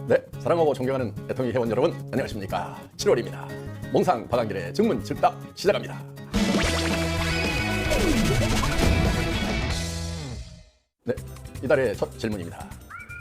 네, 사랑하고 존경하는 애터미 회원 여러분, 안녕하십니까. 7월입니다. 몽상 박한길의 증문 즉답 시작합니다. 네, 이달의 첫 질문입니다.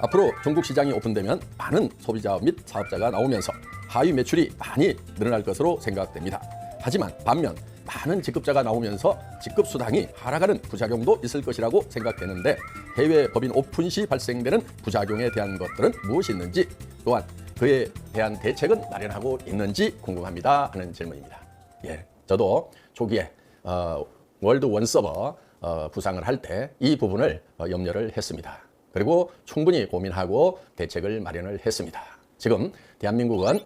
앞으로 중국 시장이 오픈되면 많은 소비자 및 사업자가 나오면서 하위 매출이 많이 늘어날 것으로 생각됩니다. 하지만 반면 많은 직급자가 나오면서 직급 수당이 하락하는 부작용도 있을 것이라고 생각되는데 해외 법인 오픈 시 발생되는 부작용에 대한 것들은 무엇이 있는지, 또한 그에 대한 대책은 마련하고 있는지 궁금합니다 하는 질문입니다. 예, 저도 초기에 월드 원 서버 부상을 할 때 이 부분을 염려를 했습니다. 그리고 충분히 고민하고 대책을 마련을 했습니다. 지금 대한민국은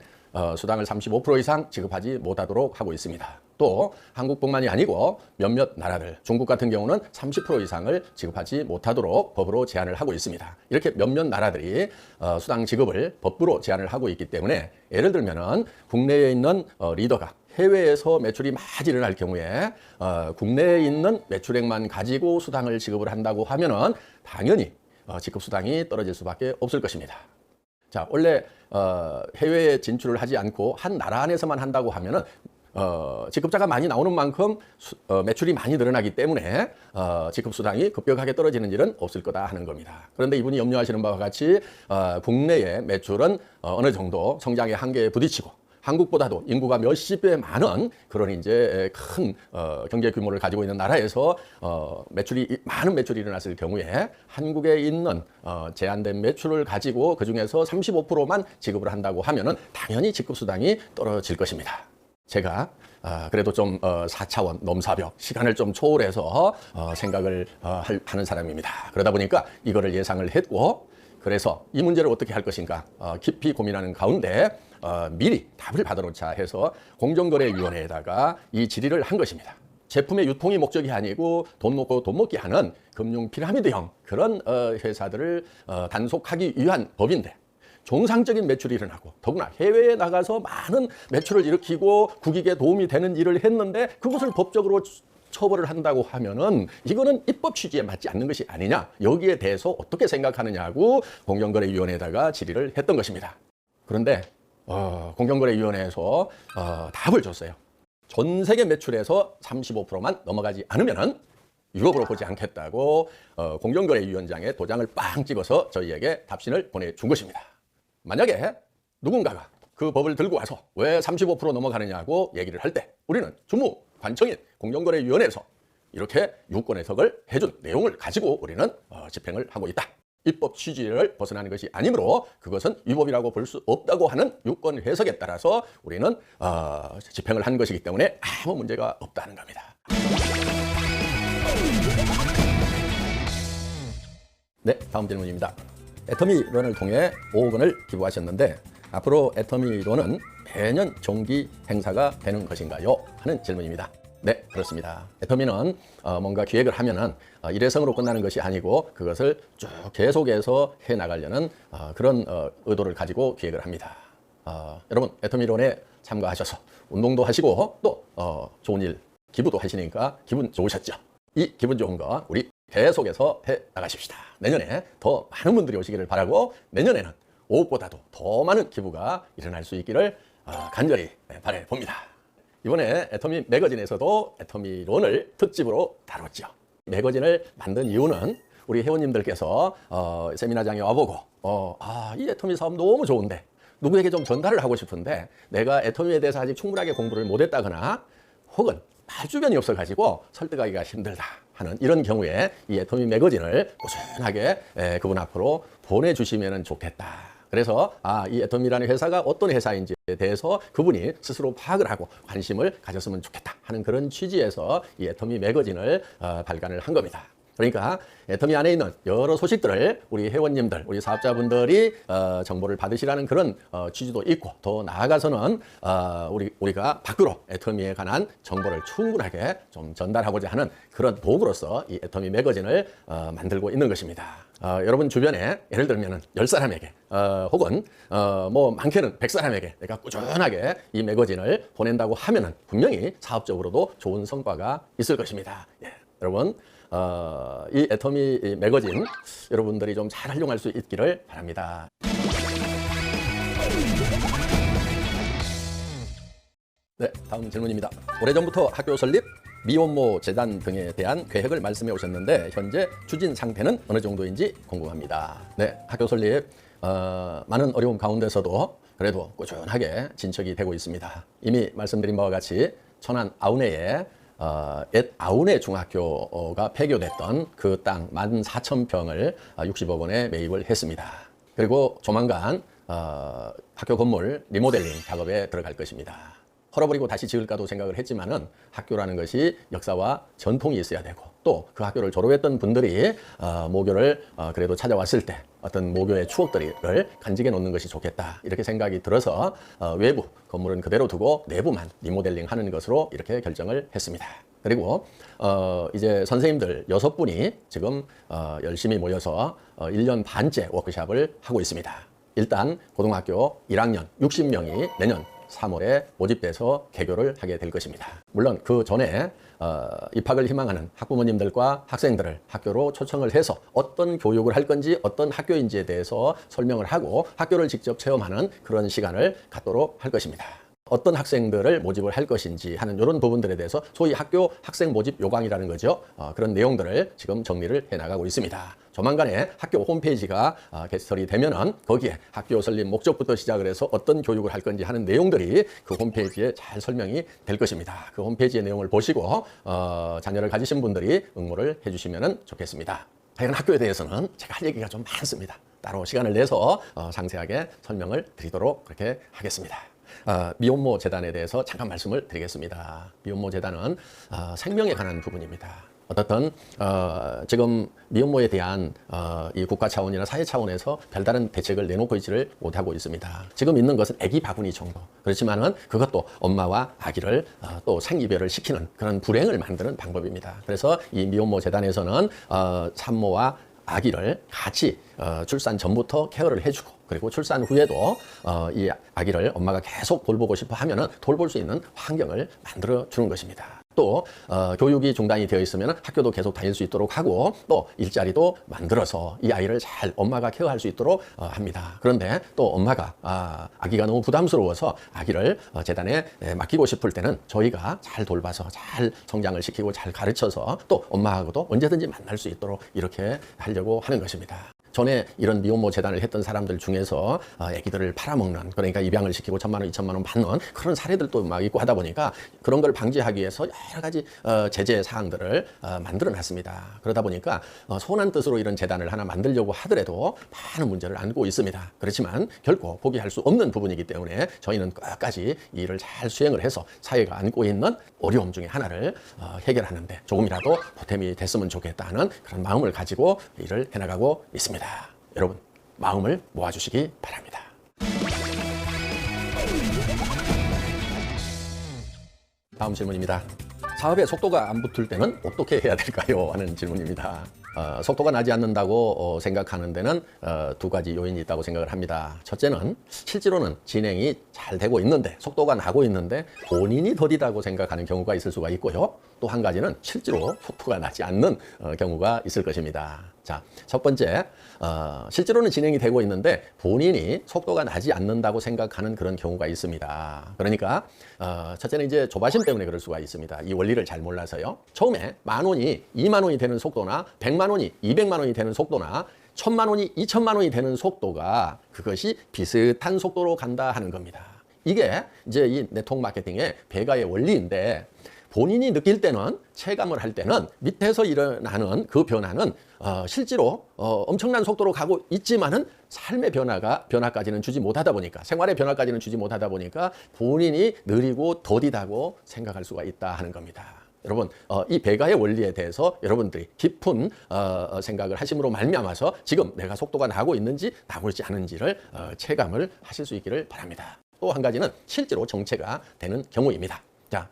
수당을 35% 이상 지급하지 못하도록 하고 있습니다. 또 한국뿐만이 아니고 몇몇 나라들, 중국 같은 경우는 30% 이상을 지급하지 못하도록 법으로 제한을 하고 있습니다. 이렇게 몇몇 나라들이 수당 지급을 법으로 제한을 하고 있기 때문에, 예를 들면은 국내에 있는 리더가 해외에서 매출이 많이 일어날 경우에 국내에 있는 매출액만 가지고 수당을 지급을 한다고 하면은 당연히 지급 수당이 떨어질 수밖에 없을 것입니다. 자, 원래 해외에 진출을 하지 않고 한 나라 안에서만 한다고 하면은 직급자가 많이 나오는 만큼 매출이 많이 늘어나기 때문에 지급 수당이 급격하게 떨어지는 일은 없을 거다 하는 겁니다. 그런데 이분이 염려하시는 바와 같이 국내의 매출은 어느 정도 성장의 한계에 부딪히고 한국보다도 인구가 몇십 배 많은 그런 이제 큰 경제 규모를 가지고 있는 나라에서 많은 매출이 일어났을 경우에 한국에 있는 제한된 매출을 가지고 그 중에서 35%만 지급을 한다고 하면은 당연히 지급 수당이 떨어질 것입니다. 제가 그래도 좀 4차원 넘사벽 시간을 좀 초월해서 생각을 하는 사람입니다. 그러다 보니까 이거를 예상을 했고, 그래서 이 문제를 어떻게 할 것인가 깊이 고민하는 가운데 미리 답을 받아놓자 해서 공정거래위원회에다가 이 질의를 한 것입니다. 제품의 유통이 목적이 아니고 돈 놓고 돈 먹기 하는 금융 피라미드형 그런 회사들을 단속하기 위한 법인데, 정상적인 매출이 일어나고 더구나 해외에 나가서 많은 매출을 일으키고 국익에 도움이 되는 일을 했는데 그것을 법적으로 처벌을 한다고 하면은 이거는 입법 취지에 맞지 않는 것이 아니냐, 여기에 대해서 어떻게 생각하느냐고 공정거래위원회에다가 질의를 했던 것입니다. 그런데 공정거래위원회에서 답을 줬어요. 전 세계 매출에서 35%만 넘어가지 않으면은 유럽으로 보지 않겠다고 공정거래위원장의 도장을 빵 찍어서 저희에게 답신을 보내준 것입니다. 만약에 누군가가 그 법을 들고 와서 왜 35% 넘어가느냐고 얘기를 할 때 우리는 주무 관청인 공정거래위원회에서 이렇게 유권 해석을 해준 내용을 가지고 우리는 집행을 하고 있다. 입법 취지를 벗어나는 것이 아니므로 그것은 위법이라고 볼 수 없다고 하는 유권 해석에 따라서 우리는 집행을 한 것이기 때문에 아무 문제가 없다는 겁니다. 네, 다음 질문입니다. 애터미론을 통해 5억 원을 기부하셨는데 앞으로 애터미론은 매년 정기 행사가 되는 것인가요? 하는 질문입니다. 네, 그렇습니다. 애터미는 뭔가 기획을 하면은 일회성으로 끝나는 것이 아니고 그것을 쭉 계속해서 해나가려는 그런 의도를 가지고 기획을 합니다. 여러분, 애터미론에 참가하셔서 운동도 하시고 또 좋은 일, 기부도 하시니까 기분 좋으셨죠? 이 기분 좋은 거 우리 계속해서 해나가십시다. 내년에 더 많은 분들이 오시기를 바라고 내년에는 5억보다도 더 많은 기부가 일어날 수 있기를 간절히 바라봅니다. 이번에 애터미 매거진에서도 애터미론을 특집으로 다뤘죠. 매거진을 만든 이유는 우리 회원님들께서 세미나장에 와보고 이 애터미 사업 너무 좋은데 누구에게 좀 전달을 하고 싶은데 내가 애터미에 대해서 아직 충분하게 공부를 못했다거나 혹은 말 주변이 없어가지고 설득하기가 힘들다 하는 이런 경우에 이 애터미 매거진을 꾸준하게 그분 앞으로 보내주시면 좋겠다. 그래서 이 애터미라는 회사가 어떤 회사인지에 대해서 그분이 스스로 파악을 하고 관심을 가졌으면 좋겠다 하는 그런 취지에서 이 애터미 매거진을 발간을 한 겁니다. 그러니까 애터미 안에 있는 여러 소식들을 우리 회원님들, 우리 사업자분들이 정보를 받으시라는 그런 취지도 있고, 더 나아가서는 우리가 밖으로 애터미에 관한 정보를 충분하게 좀 전달하고자 하는 그런 도구로서 이 애터미 매거진을 만들고 있는 것입니다. 여러분 주변에 예를 들면 10사람에게 혹은 뭐 많게는 100사람에게 내가 꾸준하게 이 매거진을 보낸다고 하면은 분명히 사업적으로도 좋은 성과가 있을 것입니다. 예, 여러분 이 애터미 매거진 여러분들이 좀 잘 활용할 수 있기를 바랍니다. 네, 다음 질문입니다. 오래전부터 학교 설립, 미혼모 재단 등에 대한 계획을 말씀해 오셨는데 현재 추진 상태는 어느 정도인지 궁금합니다. 네, 학교 설립 많은 어려움 가운데서도 그래도 꾸준하게 진척이 되고 있습니다. 이미 말씀드린 바와 같이 천안 아우내에 옛 아우내 중학교가 폐교됐던 그 땅 14,000평을 60억 원에 매입을 했습니다. 그리고 조만간 학교 건물 리모델링 작업에 들어갈 것입니다. 헐어버리고 다시 지을까도 생각을 했지만은 학교라는 것이 역사와 전통이 있어야 되고 또 그 학교를 졸업했던 분들이 모교를 그래도 찾아왔을 때 어떤 모교의 추억들을 간직해 놓는 것이 좋겠다 이렇게 생각이 들어서 외부 건물은 그대로 두고 내부만 리모델링 하는 것으로 이렇게 결정을 했습니다. 그리고 이제 선생님들 6분이 지금 열심히 모여서 1년 반째 워크숍을 하고 있습니다. 일단 고등학교 1학년 60명이 내년 3월에 모집돼서 개교를 하게 될 것입니다. 물론 그 전에 입학을 희망하는 학부모님들과 학생들을 학교로 초청을 해서 어떤 교육을 할 건지 어떤 학교인지에 대해서 설명을 하고 학교를 직접 체험하는 그런 시간을 갖도록 할 것입니다. 어떤 학생들을 모집을 할 것인지 하는 이런 부분들에 대해서 소위 학교 학생 모집 요강이라는 거죠. 그런 내용들을 지금 정리를 해나가고 있습니다. 조만간에 학교 홈페이지가 개설이 되면은 거기에 학교 설립 목적부터 시작을 해서 어떤 교육을 할 건지 하는 내용들이 그 홈페이지에 잘 설명이 될 것입니다. 그 홈페이지의 내용을 보시고 자녀를 가지신 분들이 응모를 해주시면 좋겠습니다. 하여간 학교에 대해서는 제가 할 얘기가 좀 많습니다. 따로 시간을 내서 상세하게 설명을 드리도록 그렇게 하겠습니다. 미혼모 재단에 대해서 잠깐 말씀을 드리겠습니다. 미혼모 재단은 생명에 관한 부분입니다. 어떻든 지금 미혼모에 대한 이 국가 차원이나 사회 차원에서 별다른 대책을 내놓고 있지를 못하고 있습니다. 지금 있는 것은 아기 바구니 정도. 그렇지만은 그것도 엄마와 아기를 또 생이별을 시키는 그런 불행을 만드는 방법입니다. 그래서 이 미혼모 재단에서는 산모와 아기를 같이 출산 전부터 케어를 해주고 그리고 출산 후에도 이 아기를 엄마가 계속 돌보고 싶어 하면은 돌볼 수 있는 환경을 만들어 주는 것입니다. 또 교육이 중단이 되어 있으면 학교도 계속 다닐 수 있도록 하고 또 일자리도 만들어서 이 아이를 잘 엄마가 케어할 수 있도록 합니다. 그런데 또 엄마가 아기가 너무 부담스러워서 아기를 재단에 맡기고 싶을 때는 저희가 잘 돌봐서 잘 성장을 시키고 잘 가르쳐서 또 엄마하고도 언제든지 만날 수 있도록 이렇게 하려고 하는 것입니다. 전에 이런 미혼모 재단을 했던 사람들 중에서 아기들을 팔아먹는 그러니까 입양을 시키고 1,000만 원, 2,000만 원 받는 그런 사례들도 막 있고 하다 보니까 그런 걸 방지하기 위해서 여러 가지 제재 사항들을 만들어 놨습니다. 그러다 보니까 선한 뜻으로 이런 재단을 하나 만들려고 하더라도 많은 문제를 안고 있습니다. 그렇지만 결코 포기할 수 없는 부분이기 때문에 저희는 끝까지 이 일을 잘 수행을 해서 사회가 안고 있는 어려움 중에 하나를 해결하는데 조금이라도 보탬이 됐으면 좋겠다는 그런 마음을 가지고 일을 해나가고 있습니다. 여러분 마음을 모아주시기 바랍니다. 다음 질문입니다. 사업에 속도가 안 붙을 때는 어떻게 해야 될까요? 하는 질문입니다. 속도가 나지 않는다고 생각하는 데는 두 가지 요인이 있다고 생각을 합니다. 첫째는 실제로는 진행이 잘 되고 있는데 속도가 나고 있는데 본인이 더디다고 생각하는 경우가 있을 수가 있고요. 또 한 가지는 실제로 속도가 나지 않는 경우가 있을 것입니다. 자, 첫 번째, 실제로는 진행이 되고 있는데 본인이 속도가 나지 않는다고 생각하는 그런 경우가 있습니다. 그러니까 첫째는 이제 조바심 때문에 그럴 수가 있습니다. 이 원리를 잘 몰라서요. 처음에 10,000원이 20,000원이 되는 속도나 100만 원이 200만 원이 되는 속도나 1,000만 원이 2,000만 원이 되는 속도가 그것이 비슷한 속도로 간다 하는 겁니다. 이게 이제 이 네트워크 마케팅의 배가의 원리인데 본인이 느낄 때는 체감을 할 때는 밑에서 일어나는 그 변화는 실제로 엄청난 속도로 가고 있지만은 삶의 변화까지는 주지 못하다 보니까 생활의 변화까지는 주지 못하다 보니까 본인이 느리고 더디다고 생각할 수가 있다 하는 겁니다. 여러분 이 배가의 원리에 대해서 여러분들이 깊은 생각을 하심으로 말미암아서 지금 내가 속도가 나고 있는지 나고 있지 않은지를 체감을 하실 수 있기를 바랍니다. 또 한 가지는 실제로 정체가 되는 경우입니다. 자,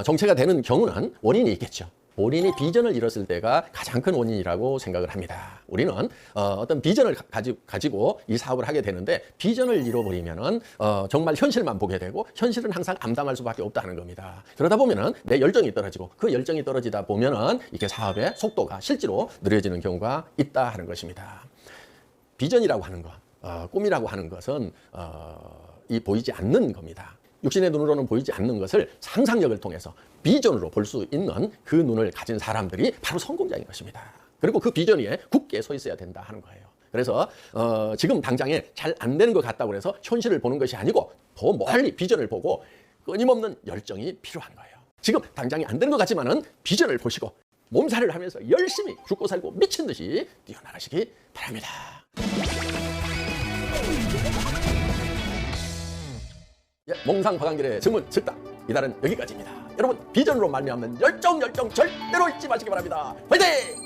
정체가 되는 경우는 원인이 있겠죠. 본인이 비전을 잃었을 때가 가장 큰 원인이라고 생각을 합니다. 우리는 어떤 비전을 가지고 이 사업을 하게 되는데 비전을 잃어버리면은 정말 현실만 보게 되고 현실은 항상 암담할 수밖에 없다는 겁니다. 그러다 보면은 내 열정이 떨어지고 그 열정이 떨어지다 보면은 이게 사업의 속도가 실제로 느려지는 경우가 있다 하는 것입니다. 비전이라고 하는 것, 꿈이라고 하는 것은 이 보이지 않는 겁니다. 육신의 눈으로는 보이지 않는 것을 상상력을 통해서 비전으로 볼 수 있는 그 눈을 가진 사람들이 바로 성공자인 것입니다. 그리고 그 비전 위에 굳게 서 있어야 된다 하는 거예요. 그래서 지금 당장에 잘 안 되는 것 같다고 해서 현실을 보는 것이 아니고 더 멀리 비전을 보고 끊임없는 열정이 필요한 거예요. 지금 당장에 안 되는 것 같지만은 비전을 보시고 몸살을 하면서 열심히 죽고 살고 미친 듯이 뛰어나가시기 바랍니다. 몽상 박한길의 전문 즉답, 이달은 여기까지입니다. 여러분 비전으로 말미암는 열정 절대로 잊지 마시기 바랍니다. 화이팅!